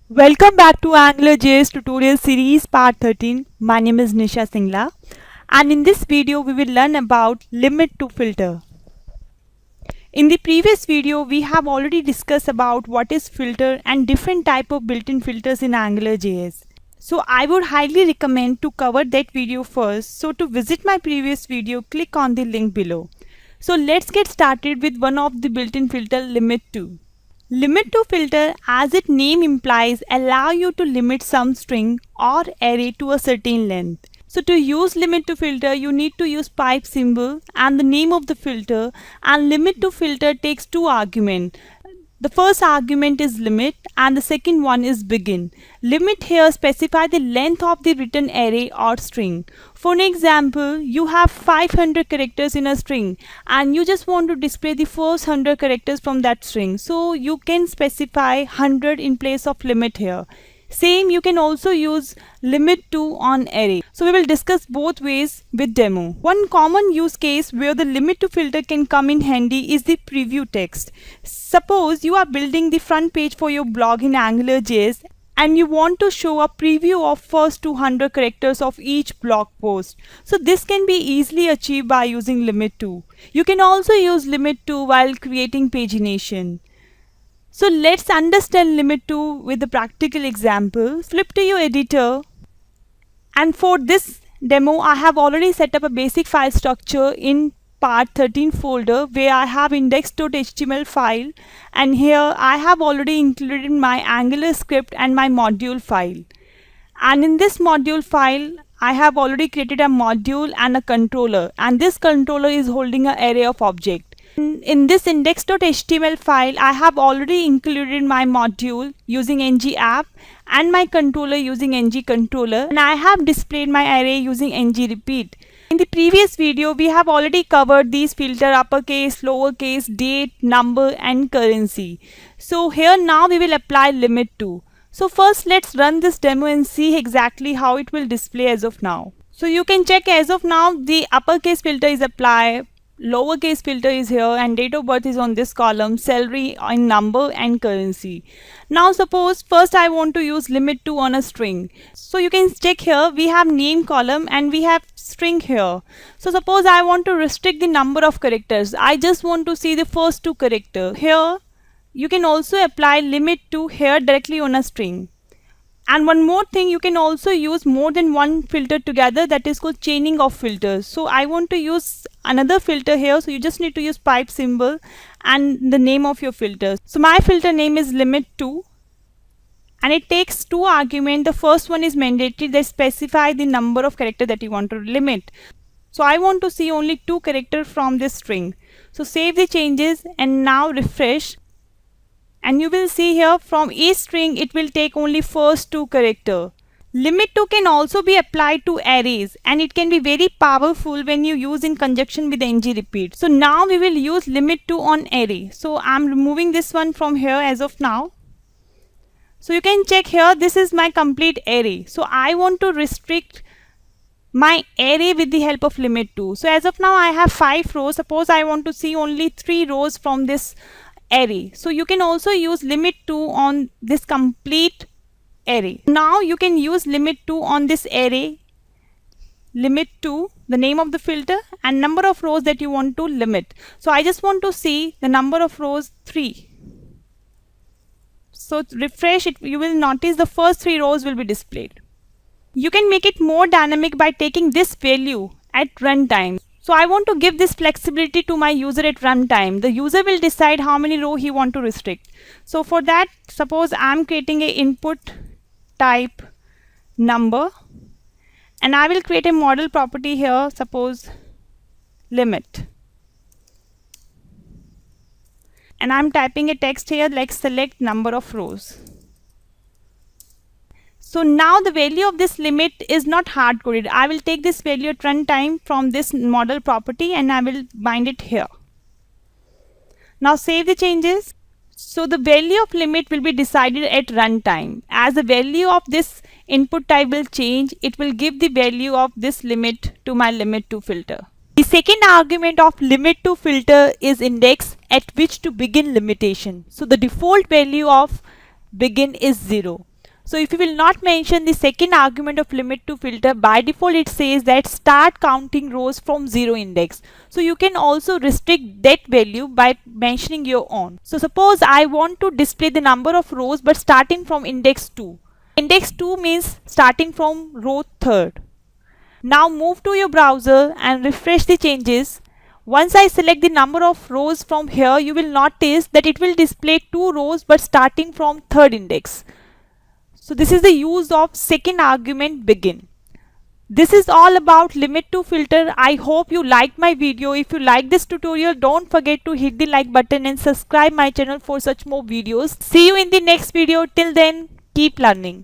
Welcome back to AngularJS tutorial series part 13. My name is Nisha Singla, and in this video we will learn about limit to filter. In the previous video we have already discussed about what is filter and different type of built-in filters in AngularJS. So I would highly recommend to cover that video first. So to visit my previous video, click on the link below. So let's get started with one of the built-in filter, limit to. Limit to filter, as its name implies, allow you to limit some string or array to a certain length. So to use limit to filter, you need to use pipe symbol and the name of the filter, and limit to filter takes two arguments. The first argument is limit and the second one is begin. Limit here specify the length of the written array or string. For an example, you have 500 characters in a string and you just want to display the first 100 characters from that string. So you can specify 100 in place of limit here. Same, you can also use limit to on array. So we will discuss both ways with demo. One common use case where the limit to filter can come in handy is the preview text. Suppose you are building the front page for your blog in AngularJS and you want to show a preview of first 200 characters of each blog post. So this can be easily achieved by using limit to. You can also use limit to while creating pagination. So let's understand limit to with a practical example. Flip to your editor, and for this demo I have already set up a basic file structure in part 13 folder where I have index.html file, and here I have already included my Angular script and my module file. And in this module file I have already created a module and a controller, and this controller is holding an array of objects. In this index.html file, I have already included my module using ng-app and my controller using ng-controller, and I have displayed my array using ng-repeat. In the previous video, we have already covered these filter uppercase, lowercase, date, number and currency. So here now we will apply limit to. So first let's run this demo and see exactly how it will display as of now. So you can check as of now the uppercase filter is applied, lowercase filter is here, and date of birth is on this column, salary in number and currency. Now suppose first I want to use limit to on a string. So you can check here we have name column and we have string here. So suppose I want to restrict the number of characters. I just want to see the first two characters. Here you can also apply limit to here directly on a string. And one more thing, you can also use more than one filter together, that is called chaining of filters. So I want to use another filter here, so you just need to use pipe symbol and the name of your filter. So my filter name is limit to, and it takes two arguments. The first one is mandatory, that specify the number of characters that you want to limit. So I want to see only two characters from this string. So save the changes and now refresh. And you will see here from each string it will take only first two characters. Limit to can also be applied to arrays, and it can be very powerful when you use in conjunction with ng-repeat. So now we will use limit to on array. So I am removing this one from here as of now. So you can check here, this is my complete array. So I want to restrict my array with the help of limit to. So as of now I have 5 rows. Suppose I want to see only 3 rows from this array. So you can also use limit to on this complete array. Now you can use limit to on this array, limit to the name of the filter and number of rows that you want to limit. So I just want to see the number of rows 3. So refresh it, you will notice the first 3 rows will be displayed. You can make it more dynamic by taking this value at runtime. So I want to give this flexibility to my user at runtime. The user will decide how many rows he want to restrict. So for that, suppose I am creating a input type number, and I will create a model property here, suppose limit. And I am typing a text here like select number of rows. So now the value of this limit is not hard coded. I will take this value at runtime from this model property and I will bind it here. Now save the changes. So the value of limit will be decided at runtime. As the value of this input type will change, it will give the value of this limit to my limit to filter. The second argument of limit to filter is index at which to begin limitation. So the default value of begin is 0. So if you will not mention the second argument of limit to filter, by default it says that start counting rows from 0 index. So you can also restrict that value by mentioning your own. So suppose I want to display the number of rows but starting from index 2. Index 2 means starting from row 3rd. Now move to your browser and refresh the changes. Once I select the number of rows from here, you will notice that it will display 2 rows but starting from 3rd index. So this is the use of second argument begin. This is all about limit to filter. I hope you liked my video. If you like this tutorial, don't forget to hit the like button and subscribe my channel for such more videos. See you in the next video. Till then, keep learning.